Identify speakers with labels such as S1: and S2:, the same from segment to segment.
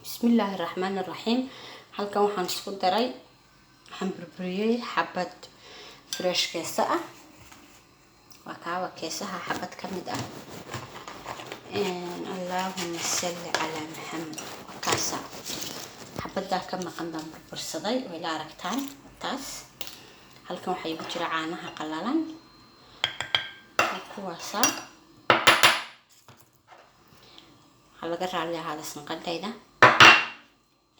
S1: بسم الله الرحمن الرحيم. halkan waxaan isku daray hamburgeriyay xabad fresh keesa ah waa kaawa keesaha xabad kamid ah allahumma salli ala muhammad kaasa xabada ka maqan baan burbursaday oo ila aragtaan taas halkan waxa igu jira caanaha qalalan kuwaasa halaga raali ahaada sanqadayda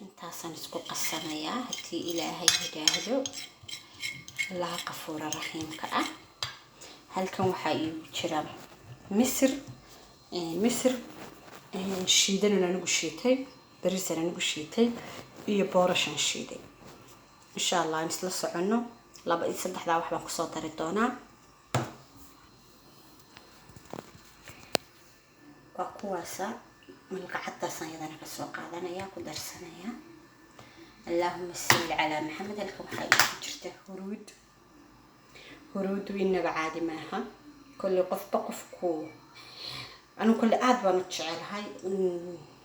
S1: intaasan isku qasanayaa hadii ilaahay yiraahdo allaha qafuura rahiimka ah halkan waxa igu jira misir shiidan anigu shiitay bariis anigu shiitay iyo boorashan shiiday insha Allah in isla socono laba iyo saddexda wax baan ku soo dari doonaa waa kuwaasa malqacada sanadana ka soo qaadanaya ku darsanaya allahumma salli ala muhammad halka waxa igu jirta huruud inaba caadi maaha kulli qofku anu kulli aad baan u jecelahay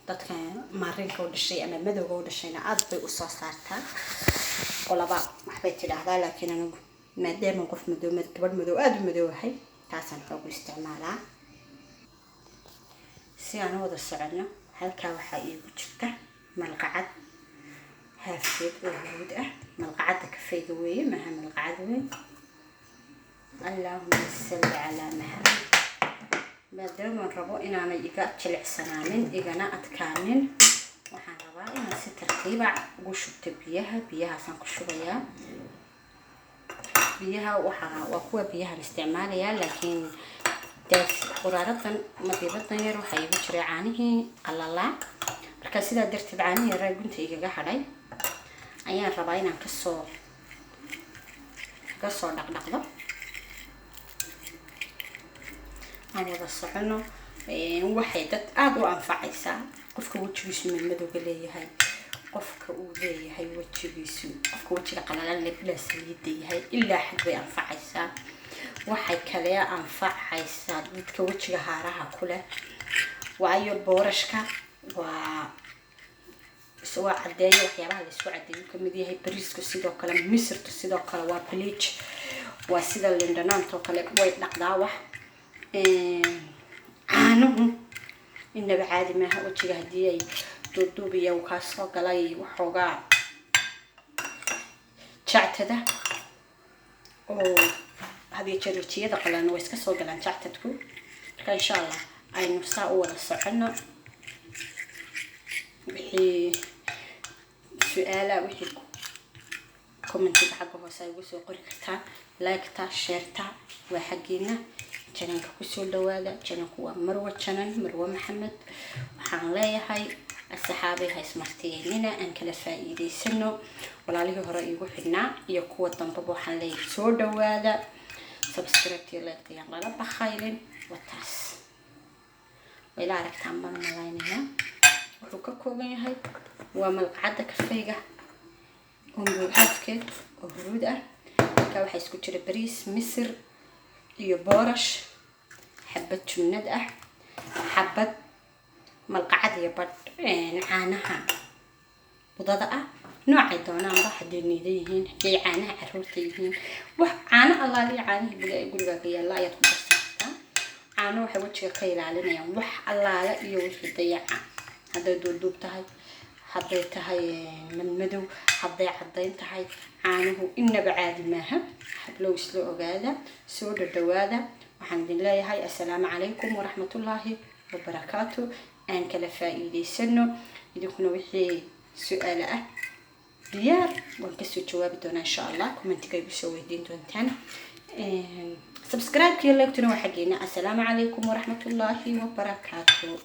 S1: dadka maarinka u dhashay ama madowga u dhashayna aad bay u soo saartaa qolaba waxbay tidhaahdaa laakiin anu maadaama qof gabadh madow aad u madowhay taasan xoog isticmaalaa si aan wada socono halka waxa igu jirta malqacad haafeed oo huruud ah malqacada kafeega weeye ma aha malqacad weyn allahumma salli ala muhammad maadaama rabo inaanay iga jilicsanaanin igana adkaanin waxaan rabaa inaan si tartiib ah ugu shubto biyahaasaan ku shubayaa biyaha waa kuwa biyahan isticmaalayaa laakiin quraaradan madiibadan yar waxa igu jira caanihii qalalaa marka sida darteed caanihii yar gunta igaga hadhay ayaan rabaa inaan ka soo dhaqdhaqdo aan wada socono waxay dad aad u anfacaysaa qofka wajigiisu madowga leeyahay qofka uu leeyahay wajigiisu qofka wajiga qalalan la saliida yahay ilaa xad bay anfacaysaa waxay kale anfacaysaa dadka wajiga haaraha kule waayo boorashka waa cadeeyo waxyaabaha la isku cadeeyo kamid yahay bariisku sidoo kale misirtu sidoo kale waa bleach waa sida lindanaanto kale way dhaqdaa wax caanuhu inaba caadi maaha wajiga hadii ay duuduubiya ka soo galay waxoogaa jactada oo hadii jarjiyada qalan way iska soo galaan jactadku marka insha Allah aynu saa u wada socono wixii su'aala wixii commentiga xagga hoose ay ugu soo qori kartaa like-ta share-ta waa xaqiina channelka ku soo dhawaada channelku waa Marwa channel Marwa Maxamed waxaan leeyahay asxaabay haysmarteenina aan kala faa'iideysano walaalihii hore igu xidhnaa iyo kuwa dambe waxaan leeyahay soo dhawaada subscribe like yaan la baxaylin wataas ila aragtaan baan malaynaya wuxuu ka kooban yahay waa malqacada kafeega oo haafkeed oo huruud ah ka waxa isku jira bariis misir iyo boorash xabad jumnad ah xabad malqacad iyo bad caanaha budada ah noocay doonaan ba hadii niidayihiin hadii caanaha caruurta yihiin wax caana Allah li caanaha bilaa guriga ka yaala ayaad ku darsataa caano waxa wajiga ka ilaalinayaan wax Allah iyo wixii dayaca haday duuduub tahay haday tahay madow haday cadeyn tahay caanuhu inaba caadi maaha hablow isla ogaada soo dhawaada waxaan idin leeyahay assalaamu calaykum wa rahmatullaahi wa barakaatuh aan kala faa'iideysano idinkuna wixii su'aalo ah diyaar waan ka soo jawaabi doonaa insha Allah commentiga igu soo weydiin doontaan subscribe kiyo like tuna waxa geena assalaamu calaykum wa rahmatullaahi wa barakaatuh